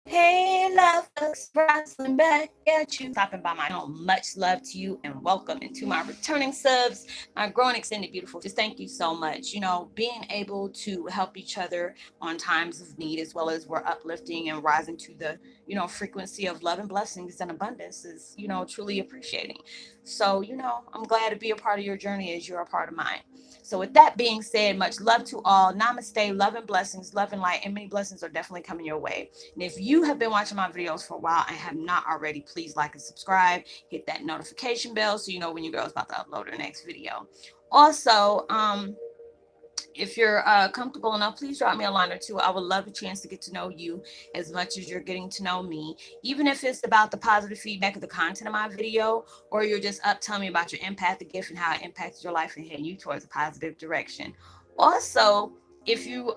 Hey, lovers, Roslynn back at you. Stopping by my home. Much love to you and welcome. And to my returning subs, my growing, extended, beautiful. Just thank you so much. Being able to help each other on times of need, as well as we're uplifting and rising to the, frequency of love and blessings and abundance is, truly appreciating. So, I'm glad to be a part of your journey as you're a part of mine. So, with that being said, much love to all. Namaste, love and blessings, love and light, and many blessings are definitely coming your way. And if you have been watching my videos for a while and have not already, please like and subscribe. Hit that notification bell so you know when your girl is about to upload her next video. Also, if you're comfortable enough, please drop me a line or two. I would love a chance to get to know you as much as you're getting to know me, even if it's about the positive feedback of the content of my video, or you're just up telling me about your empathic gift and how it impacted your life and heading you towards a positive direction. Also, if you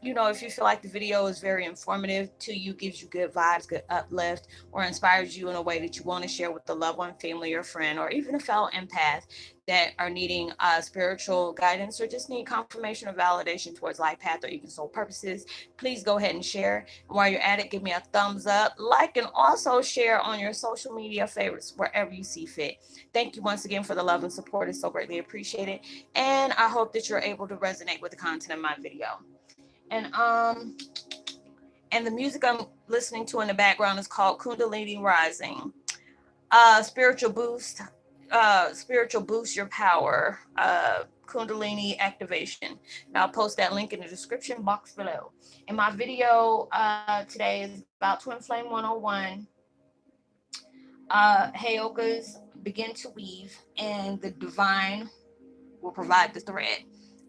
if you feel like the video is very informative to you, gives you good vibes, good uplift, or inspires you in a way that you want to share with a loved one, family, or friend, or even a fellow empath that are needing spiritual guidance or just need confirmation or validation towards life path or even soul purposes, please go ahead and share. And while you're at it, give me a thumbs up, like, and also share on your social media favorites wherever you see fit. Thank you once again for the love and support. It's so greatly appreciated. And I hope that you're able to resonate with the content of my video. And and the music I'm listening to in the background is called Kundalini Rising. Spiritual boost, spiritual boost your power, Kundalini activation. And I'll post that link in the description box below. And my video today is about Twin Flame 101. Heyokas begin to weave, and the divine will provide the thread.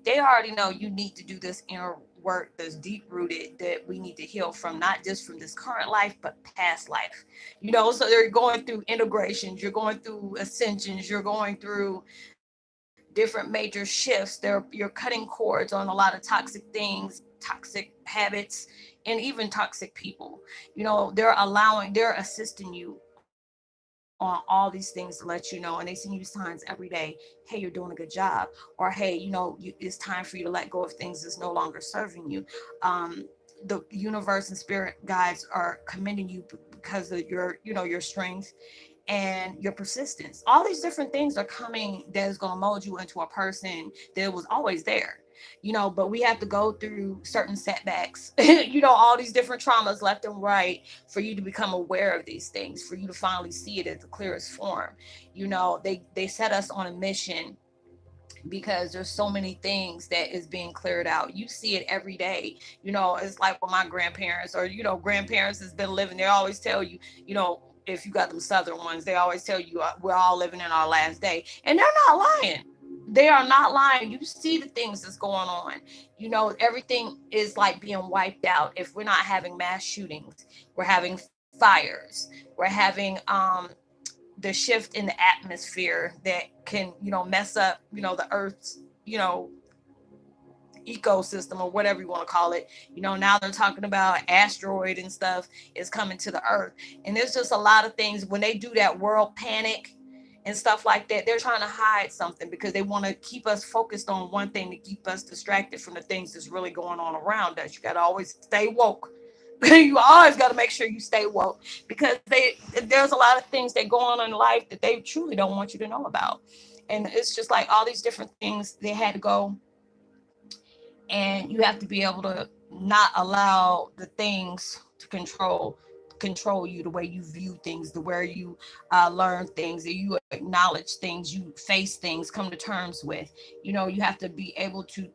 They already know you need to do this inner work that's deep rooted that we need to heal from, not just from this current life, but past life. So they're going through integrations, you're going through ascensions, you're going through different major shifts. You're cutting cords on a lot of toxic things, toxic habits, and even toxic people. They're assisting you on all these things to let you know, and they send you signs every day. Hey, you're doing a good job, or hey, it's time for you to let go of things that's no longer serving you. The universe and spirit guides are commending you because of your strength and your persistence. All these different things are coming that is going to mold you into a person that was always there. But we have to go through certain setbacks, all these different traumas left and right for you to become aware of these things, for you to finally see it at the clearest form. They set us on a mission because there's so many things that is being cleared out. You see it every day. It's like with my grandparents, or grandparents has been living. They always tell you, if you got them southern ones, they always tell you we're all living in our last day, and they're not lying. They are not lying. You see the things that's going on. Everything is like being wiped out. If we're not having mass shootings, we're having fires, we're having the shift in the atmosphere that can mess up the earth's ecosystem, or whatever you want to call it. Now they're talking about asteroid and stuff is coming to the earth, and there's just a lot of things. When they do that world panic and stuff like that, they're trying to hide something because they want to keep us focused on one thing to keep us distracted from the things that's really going on around us. You got to always stay woke. You always got to make sure you stay woke, because there's a lot of things that go on in life that they truly don't want you to know about. And it's just like all these different things they had to go, and you have to be able to not allow the things to control you, the way you view things, the way you learn things, that you acknowledge things, you face things, come to terms with. You have to be able to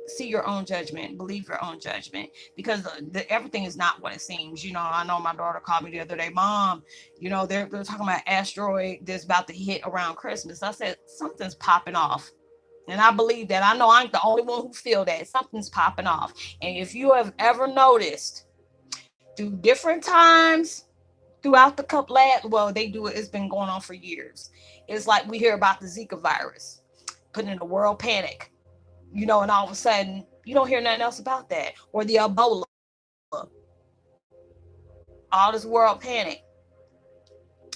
see your own judgment, believe your own judgment, because everything is not what it seems. I know my daughter called me the other day, Mom, they're talking about asteroid that's about to hit around Christmas. I said, something's popping off. And I believe that. I know I ain't the only one who feel that. Something's popping off. And if you have ever noticed, through different times throughout the couple last, well, they do it, it's been going on for years. It's like we hear about the Zika virus, putting in a world panic, and all of a sudden you don't hear nothing else about that. Or the Ebola, all this world panic.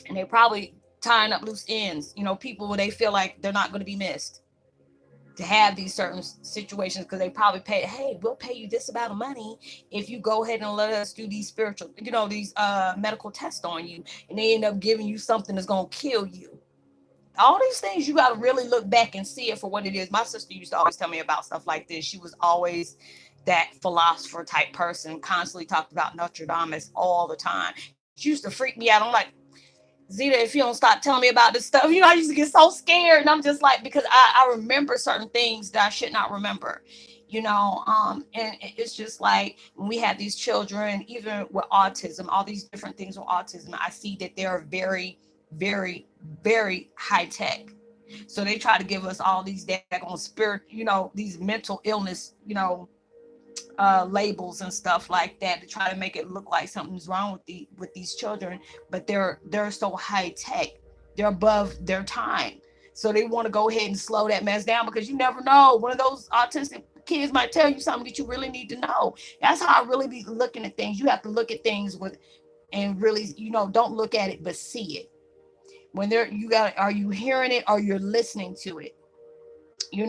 And they probably tying up loose ends, people, when they feel like they're not going to be missed. to have these certain situations, because they probably pay, hey, we'll pay you this amount of money if you go ahead and let us do these spiritual, these medical tests on you, and they end up giving you something that's going to kill you. All these things, you got to really look back and see it for what it is. My sister used to always tell me about stuff like this. She was always that philosopher type person, constantly talked about Nostradamus all the time. She used to freak me out. I'm like, Zeta, if you don't stop telling me about this stuff, I used to get so scared. And I'm just like, because I remember certain things that I should not remember, and it's just like when we have these children, even with autism, all these different things with autism, I see that they're very, very, very high tech. So they try to give us all these daggone spirit, these mental illness, labels and stuff like that to try to make it look like something's wrong with these children, but they're so high tech, they're above their time. So they want to go ahead and slow that mess down, because you never know, one of those autistic kids might tell you something that you really need to know. That's how I really be looking at things. You have to look at things with, and really, don't look at it but see it. When they're, you got, are you hearing it or you're listening to it?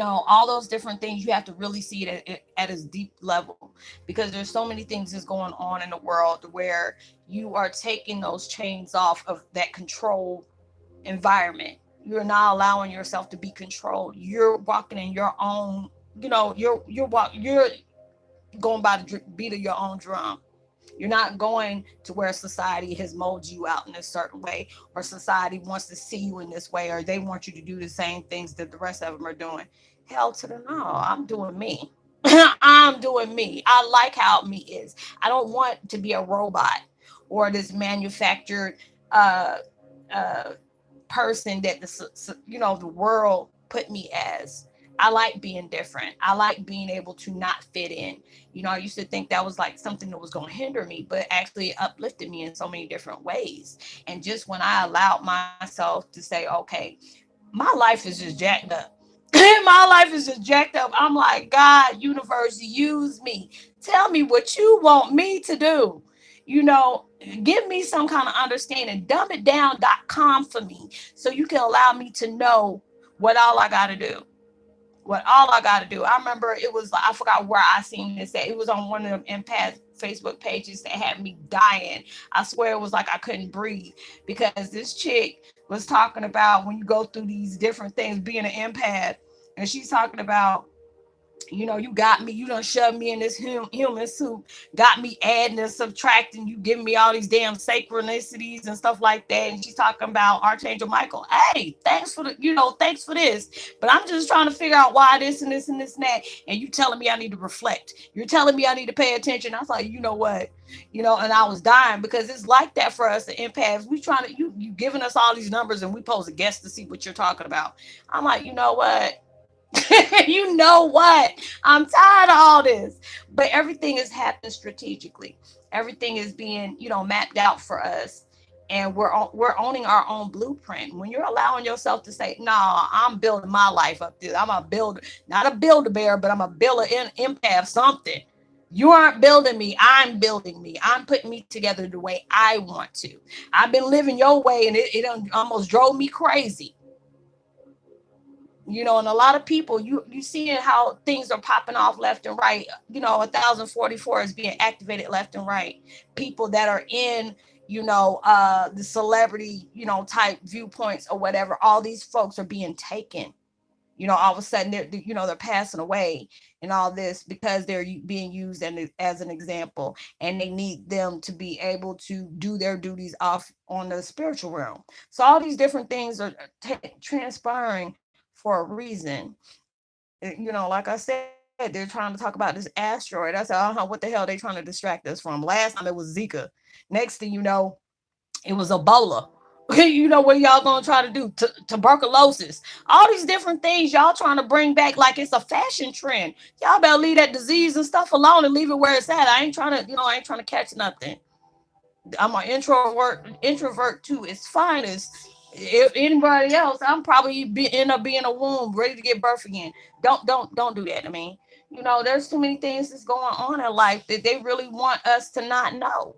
All those different things, you have to really see it at a deep level, because there's so many things that's going on in the world where you are taking those chains off of that control environment. You're not allowing yourself to be controlled. You're walking in your own, you're going by the beat of your own drum. You're not going to where society has molded you out in a certain way, or society wants to see you in this way, or they want you to do the same things that the rest of them are doing. Hell to the no. I'm doing me. I'm doing me. I like how me is. I don't want to be a robot or this manufactured uh, uh, person that the world put me as. I like being different. I like being able to not fit in. I used to think that was like something that was going to hinder me, but actually it uplifted me in so many different ways. And just when I allowed myself to say, okay, my life is just jacked up. My life is just jacked up. I'm like, God, universe, use me. Tell me what you want me to do. You know, Give me some kind of understanding. Dumbitdown.com for me, so you can allow me to know what all I got to do. What all I got to do. I remember it was, I forgot where I seen this at. It was on one of them empath Facebook pages that had me dying. I swear it was like I couldn't breathe, because this chick was talking about when you go through these different things being an empath, and she's talking about, you got me, you done shoved me in this human soup, got me adding and subtracting, you giving me all these damn synchronicities and stuff like that. And she's talking about Archangel Michael. Hey, thanks for this. But I'm just trying to figure out why this and this and this and that. And you telling me I need to reflect. You're telling me I need to pay attention. I was like, you know what? And I was dying, because it's like that for us, the empaths. We trying to, you giving us all these numbers, and we pose a guess to see what you're talking about. I'm like, you know what? You know what? I'm tired of all this. But everything is happening strategically. Everything is being, mapped out for us. And we're owning our own blueprint. When you're allowing yourself to say, "No, I'm building my life up this. I'm a builder, not a builder bear, but I'm a builder in empath something. You aren't building me. I'm building me. I'm putting me together the way I want to. I've been living your way, and it almost drove me crazy. And a lot of people, you seeing how things are popping off left and right. 1044 is being activated left and right. People that are in, the celebrity, type viewpoints or whatever, all these folks are being taken. All of a sudden they're passing away and all this, because they're being used as an example, and they need them to be able to do their duties off on the spiritual realm. So all these different things are transpiring for a reason. Like I said, they're trying to talk about this asteroid. I said, what the hell are they trying to distract us from? Last time it was Zika. Next thing you know, it was Ebola. What y'all gonna try to do? Tuberculosis. All these different things y'all trying to bring back like it's a fashion trend. Y'all better leave that disease and stuff alone and leave it where it's at. I ain't trying to catch nothing. I'm an introvert too. It's fine as if anybody else. I'm probably end up being a womb ready to get birth again. Don't do that to me. There's too many things that's going on in life that they really want us to not know.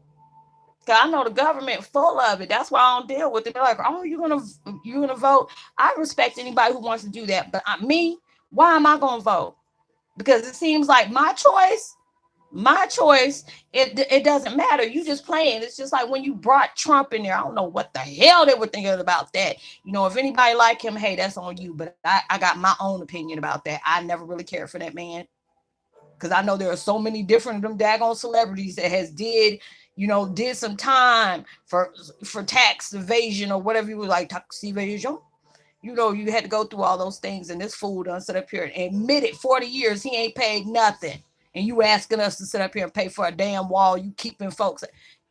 Cause I know the government full of it. That's why I don't deal with it. They're like, oh, you're gonna vote. I respect anybody who wants to do that, but me, Why am I going to vote? Because it seems like my choice, it doesn't matter. You just playing. It's just like when you brought Trump in there. I don't know what the hell they were thinking about that. If anybody like him, hey, that's on you. But I got my own opinion about that. I never really cared for that man. Because I know there are so many different of them daggone celebrities that has did some time for tax evasion or whatever you would like, tax evasion. You had to go through all those things, and this fool done sit up here and admitted 40 years he ain't paid nothing. And you asking us to sit up here and pay for a damn wall you keeping folks.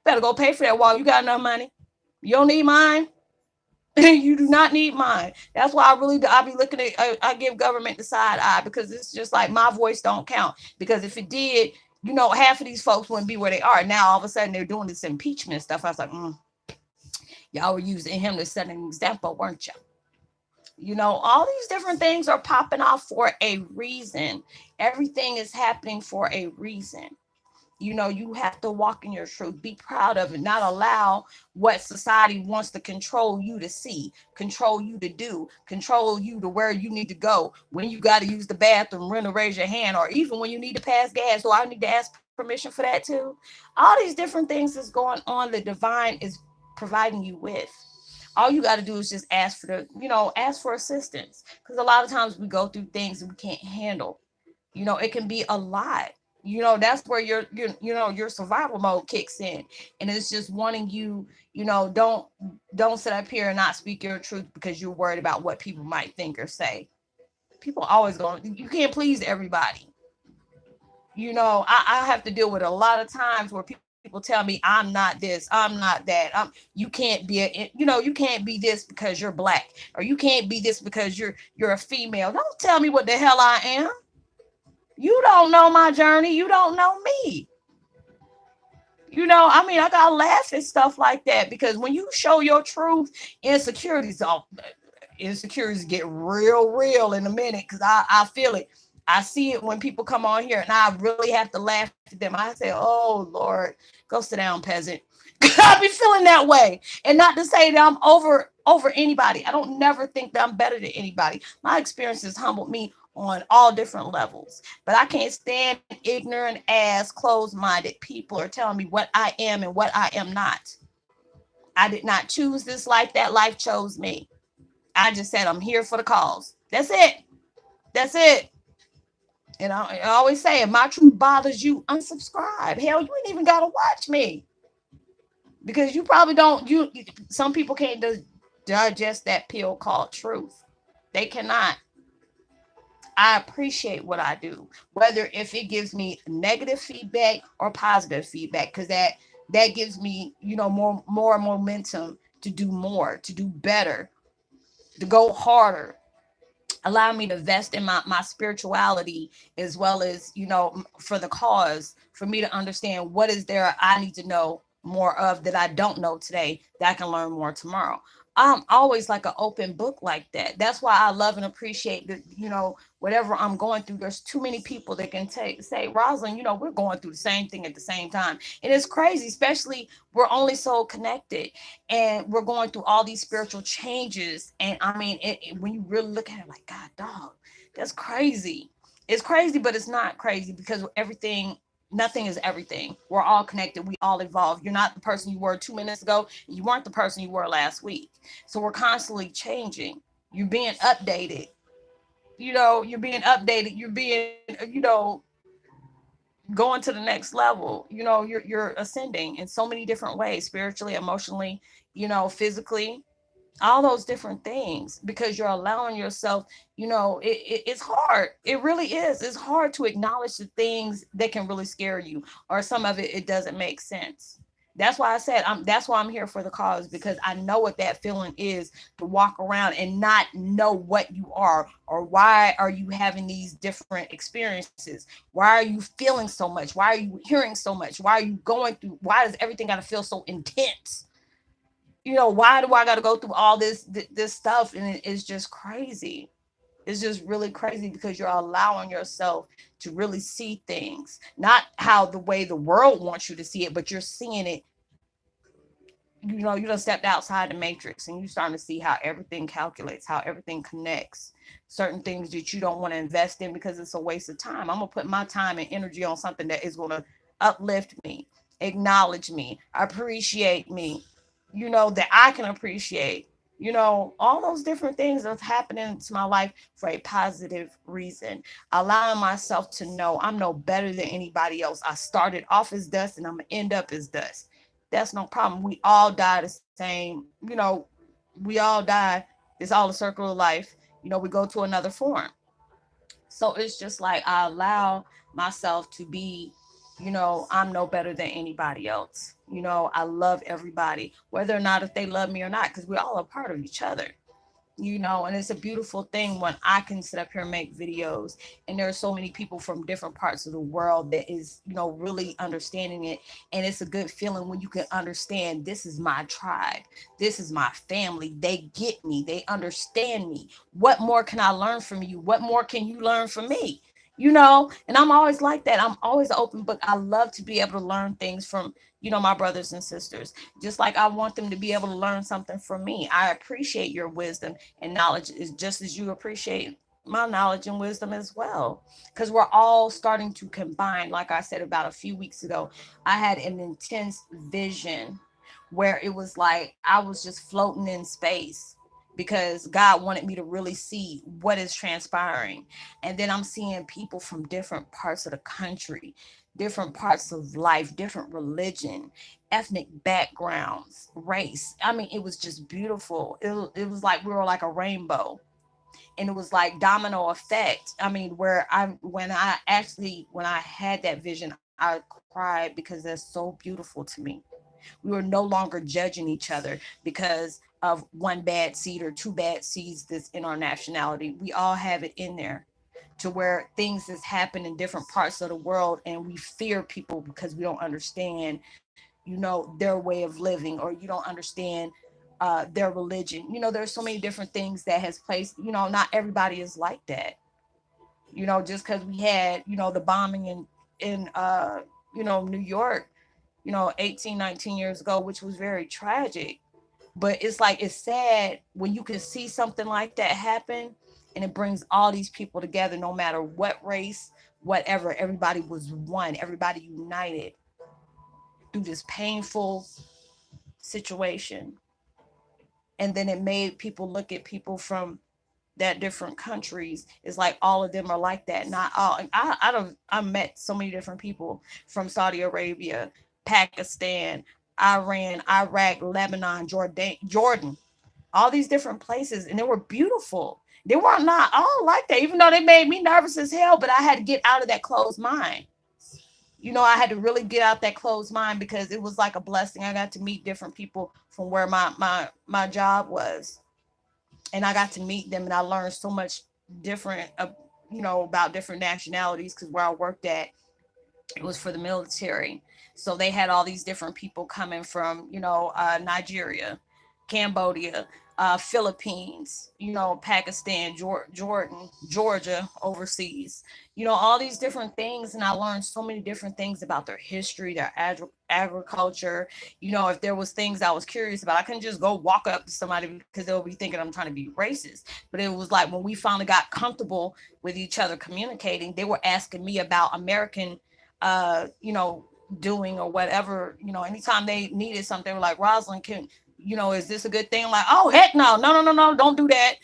Better go pay for that wall. You got enough money. You don't need mine. You do not need mine. That's why I be looking at, I give government the side eye, because it's just like my voice don't count. Because if it did, half of these folks wouldn't be where they are. Now, all of a sudden, they're doing this impeachment stuff. I was like, y'all were using him to set an example, weren't you? All these different things are popping off for a reason. Everything is happening for a reason. You have to walk in your truth, be proud of it, not allow what society wants to control you to see, control you to do, control you to where you need to go, when you got to use the bathroom, run to raise your hand, or even when you need to pass gas. So I need to ask permission for that too. All these different things is going on. The divine is providing you with. All you got to do is just ask for assistance, because a lot of times we go through things that we can't handle. It can be a lot. That's where your survival mode kicks in, and it's just wanting you. Don't sit up here and not speak your truth because you're worried about what people might think or say. People always going. You can't please everybody. I have to deal with a lot of times where people tell me I'm not this, I'm not that. You can't be this because you're black, or you can't be this because you're a female. Don't tell me what the hell I am. You don't know my journey. You don't know me. I gotta laugh at stuff like that, because when you show your truth, insecurities all insecurities get real in a minute, because I feel it. I see it when people come on here, and I really have to laugh at them. I say, oh Lord, go sit down, peasant. I be feeling that way. And not to say that I'm over anybody. I don't never think that I'm better than anybody. My experiences humbled me on all different levels. But I can't stand ignorant ass, closed-minded people are telling me what I am and what I am not. I did not choose this life. That life chose me. I just said I'm here for the cause. That's it. That's it. And I always say, if my truth bothers you, unsubscribe. Hell, you ain't even gotta watch me, because you probably don't. Some people can't digest that pill called truth. They cannot. I appreciate what I do, whether if it gives me negative feedback or positive feedback, because that gives me more momentum to do more, to do better, to go harder, allow me to invest in my spirituality, as well as for the cause, for me to understand what is there I need to know more of that I don't know today, that I can learn more tomorrow. I'm always like an open book like that. That's why I love and appreciate that. Whatever I'm going through, there's too many people that can say, Roslynn, we're going through the same thing at the same time. And it's crazy, especially we're only so connected, and we're going through all these spiritual changes. And I mean, when you really look at it, like, God, dog, that's crazy. It's crazy, but it's not crazy, because nothing is everything. We're all connected. We all evolve. You're not the person you were 2 minutes ago. You weren't the person you were last week. So we're constantly changing. You're being updated. You're being updated. You're being, going to the next level. You're ascending in so many different ways, spiritually, emotionally, physically, all those different things, because you're allowing yourself. It's hard. It really is. It's hard to acknowledge the things that can really scare you, or some of it doesn't make sense. That's why I said that's why I'm here for the cause, because I know what that feeling is, to walk around and not know what you are, or why are you having these different experiences, why are you feeling so much, why are you hearing so much, why are you going through, why does everything got to feel so intense. Why do I got to go through all this stuff? And it's just crazy. It's just really crazy, because you're allowing yourself to really see things, not how the way the world wants you to see it, but you're seeing it you done stepped outside the matrix and you starting to see how everything calculates, how everything connects. Certain things that you don't want to invest in because it's a waste of time. I'm gonna put my time and energy on something that is gonna uplift me, acknowledge me, appreciate me, that I can appreciate. All those different things that's happening to my life for a positive reason. Allowing myself to know I'm no better than anybody else. I started off as dust and I'm gonna end up as dust. That's no problem. We all die the same, we all die. It's all a circle of life. We go to another form. So it's just like I allow myself to be, I'm no better than anybody else. I love everybody, whether or not if they love me or not, because we're all a part of each other. And it's a beautiful thing when I can sit up here and make videos, and there are so many people from different parts of the world that is, really understanding it. And it's a good feeling when you can understand, this is my tribe, this is my family, they get me, they understand me. What more can I learn from you? What more can you learn from me? And I'm always like that. I'm always an open book. I love to be able to learn things from, my brothers and sisters, just like I want them to be able to learn something from me. I appreciate your wisdom and knowledge is just as you appreciate my knowledge and wisdom as well, because we're all starting to combine. Like I said about a few weeks ago, I had an intense vision where it was like I was just floating in space because God wanted me to really see what is transpiring. And then I'm seeing people from different parts of the country, different parts of life, different religion, ethnic backgrounds, race. I mean, it was just beautiful. It was like we were like a rainbow. And it was like domino effect. I mean, when I had that vision, I cried because they're so beautiful to me. We were no longer judging each other because of one bad seed or two bad seeds that's in our nationality. We all have it in there, to where things that's happen in different parts of the world and we fear people because we don't understand, their way of living, or you don't understand their religion. There's so many different things that has placed, not everybody is like that. Just because we had, the bombing in New York, 18, 19 years ago, which was very tragic. But it's like, it's sad when you can see something like that happen, and it brings all these people together, no matter what race, whatever. Everybody was one, everybody united through this painful situation. And then it made people look at people from that different countries. It's like all of them are like that. Not all. I met so many different people from Saudi Arabia, Pakistan, Iran, Iraq, Lebanon, Jordan, all these different places, and they were beautiful. They were not all like that, even though they made me nervous as hell. But I had to get out of that closed mind. I had to really get out that closed mind because it was like a blessing. I got to meet different people from where my job was, and I got to meet them, and I learned so much different, about different nationalities, because where I worked at, it was for the military. So they had all these different people coming from, Nigeria, Cambodia, Philippines, Pakistan, Jordan, Georgia, overseas, all these different things. And I learned so many different things about their history, their agriculture. If there was things I was curious about, I couldn't just go walk up to somebody because they'll be thinking I'm trying to be racist. But it was like when we finally got comfortable with each other communicating, they were asking me about American uh, you know, doing or whatever, anytime they needed something, they were like, Roslynn, is this a good thing? I'm like, oh, heck no, no, no, no, no, don't do that.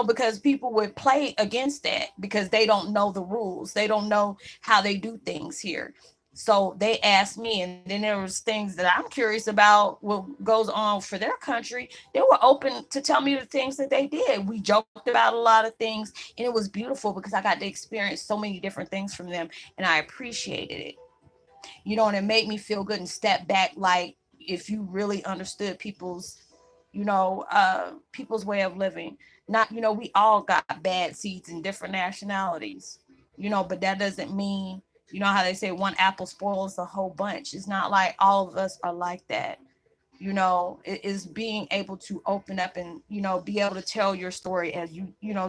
Because people would play against that because they don't know the rules. They don't know how they do things here. So they asked me, and then there was things that I'm curious about what goes on for their country. They were open to tell me the things that they did. We joked about a lot of things, and it was beautiful because I got to experience so many different things from them, and I appreciated it. And it made me feel good and step back, like if you really understood people's way of living. Not, we all got bad seeds in different nationalities, but that doesn't mean, how they say one apple spoils the whole bunch. It's not like all of us are like that. It is being able to open up and, be able to tell your story as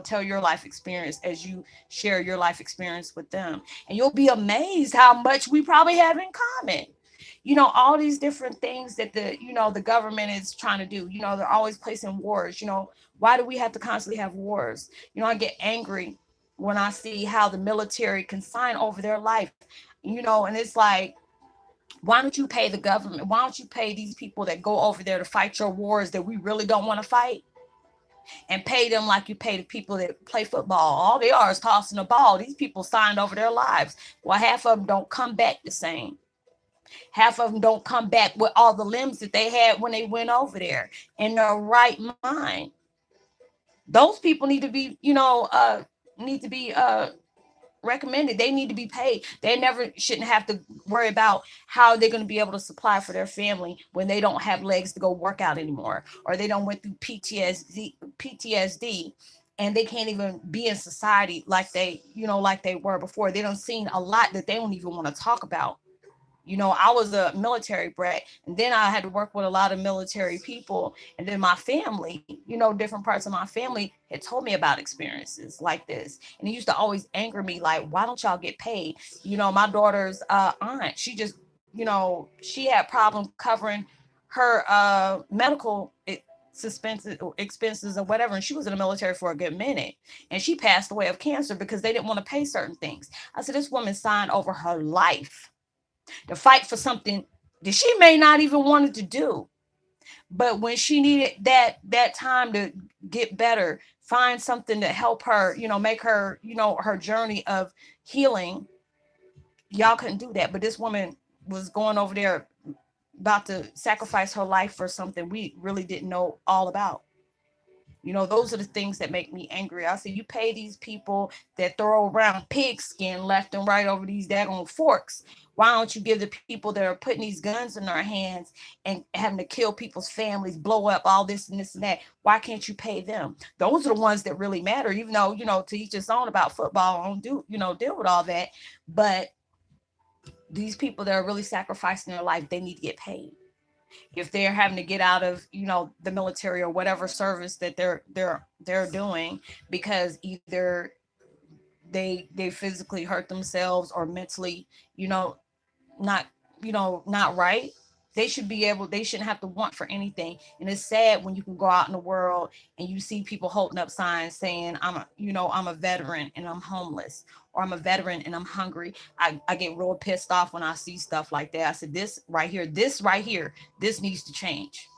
tell your life experience as you share your life experience with them. And you'll be amazed how much we probably have in common. all these different things that the government is trying to do. They're always placing wars. Why do we have to constantly have wars? I get angry when I see how the military can sign over their life, and it's like, why don't you pay the government? Why don't you pay these people that go over there to fight your wars that we really don't want to fight, and pay them like you pay the people that play football? All they are is tossing the ball. These people signed over their lives. Well, half of them don't come back the same. Half of them don't come back with all the limbs that they had when they went over there in their right mind. Those people need to be recommended. They need to be paid. They never shouldn't have to worry about how they're going to be able to supply for their family when they don't have legs to go work out anymore, or they don't went through PTSD, and they can't even be in society like they were before. They don't seen a lot that they don't even want to talk about. I was a military brat, and then I had to work with a lot of military people. And then my family, different parts of my family had told me about experiences like this. And it used to always anger me, like, why don't y'all get paid? My daughter's aunt, she had problem covering her medical expenses or whatever. And she was in the military for a good minute. And she passed away of cancer because they didn't want to pay certain things. I said, this woman signed over her life to fight for something that she may not even wanted to do. But when she needed that time to get better, find something to help her, make her, her journey of healing, y'all couldn't do that. But this woman was going over there about to sacrifice her life for something we really didn't know all about. Those are the things that make me angry. I say, you pay these people that throw around pig skin left and right over these daggone forks. Why don't you give the people that are putting these guns in their hands and having to kill people's families, blow up all this and this and that? Why can't you pay them? Those are the ones that really matter. Even though, to each his own about football, I don't deal with all that. But these people that are really sacrificing their life, they need to get paid. If they're having to get out of the military or whatever service that they're doing, because either they physically hurt themselves or mentally not not right, they shouldn't have to want for anything. And it's sad when you can go out in the world and you see people holding up signs saying, I'm a veteran and I'm homeless, or I'm a veteran and I'm hungry. I get real pissed off when I see stuff like that. I said, this right here, this needs to change.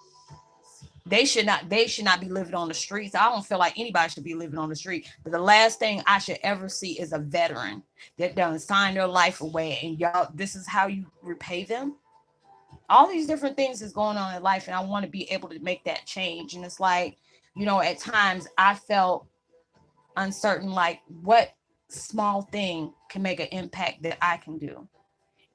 They should not be living on the streets. I don't feel like anybody should be living on the street. But the last thing I should ever see is a veteran that done signed their life away, and y'all, this is how you repay them. All these different things is going on in life, and I want to be able to make that change. And it's like, at times I felt uncertain, like what small thing can make an impact that I can do.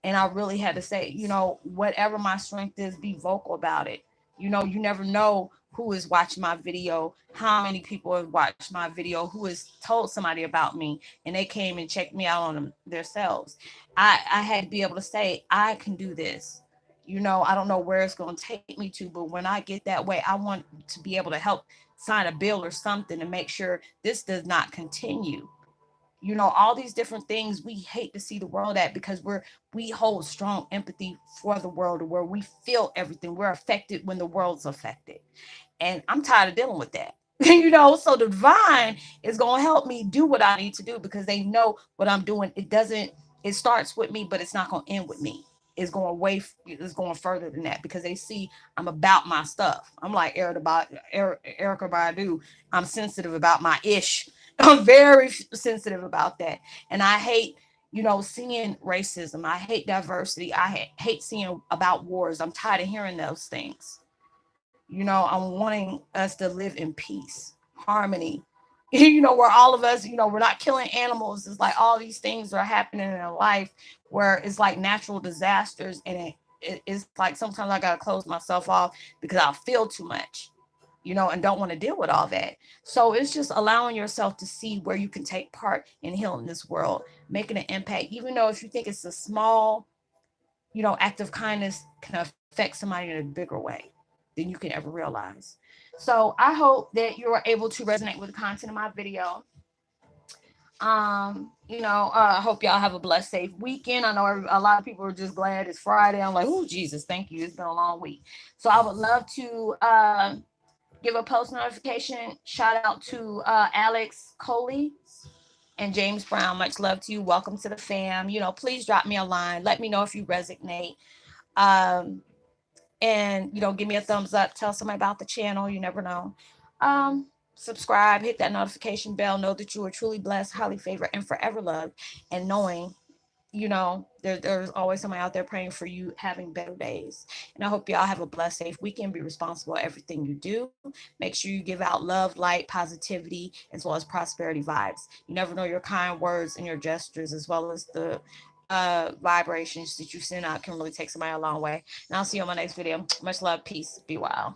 And I really had to say, whatever my strength is, be vocal about it. You never know who is watching my video, how many people have watched my video, who has told somebody about me, and they came and checked me out on them themselves. I had to be able to say, I can do this. I don't know where it's going to take me to, but when I get that way, I want to be able to help sign a bill or something to make sure this does not continue. All these different things we hate to see the world at, because we hold strong empathy for the world, where we feel everything. We're affected when the world's affected, and I'm tired of dealing with that. So the divine is going to help me do what I need to do, because they know what I'm doing. It starts with me, but it's not going to end with me. It's going further than that, because they see I'm about my stuff. I'm like Erica Badu. I'm sensitive about my ish. I'm very sensitive about that. And I hate, seeing racism. I hate diversity. I hate seeing about wars. I'm tired of hearing those things. I'm wanting us to live in peace, harmony, where all of us, we're not killing animals. It's like all these things are happening in our life, where it's like natural disasters. And it's like sometimes I got to close myself off because I feel too much, and don't want to deal with all that. So it's just allowing yourself to see where you can take part in healing this world, making an impact, even though if you think it's a small, act of kindness can affect somebody in a bigger way than you can ever realize. So I hope that you are able to resonate with the content of my video. I hope y'all have a blessed, safe weekend. I know a lot of people are just glad it's Friday. I'm like, oh, Jesus, thank you. It's been a long week. So I would love to give a post notification shout out to Alex Coley and James Brown. Much love to you. Welcome to the fam. Please drop me a line. Let me know if you resonate. Um, and give me a thumbs up. Tell somebody about the channel. You never know. Subscribe, hit that notification bell. Know that you are truly blessed, highly favored, and forever loved. And knowing there's always somebody out there praying for you, having better days. And I hope y'all have a blessed, safe weekend. Be responsible for everything you do. Make sure you give out love, light, positivity, as well as prosperity vibes. You never know, your kind words and your gestures, as well as the vibrations that you send out, can really take somebody a long way. And I'll see you on my next video. Much love, peace, be wild.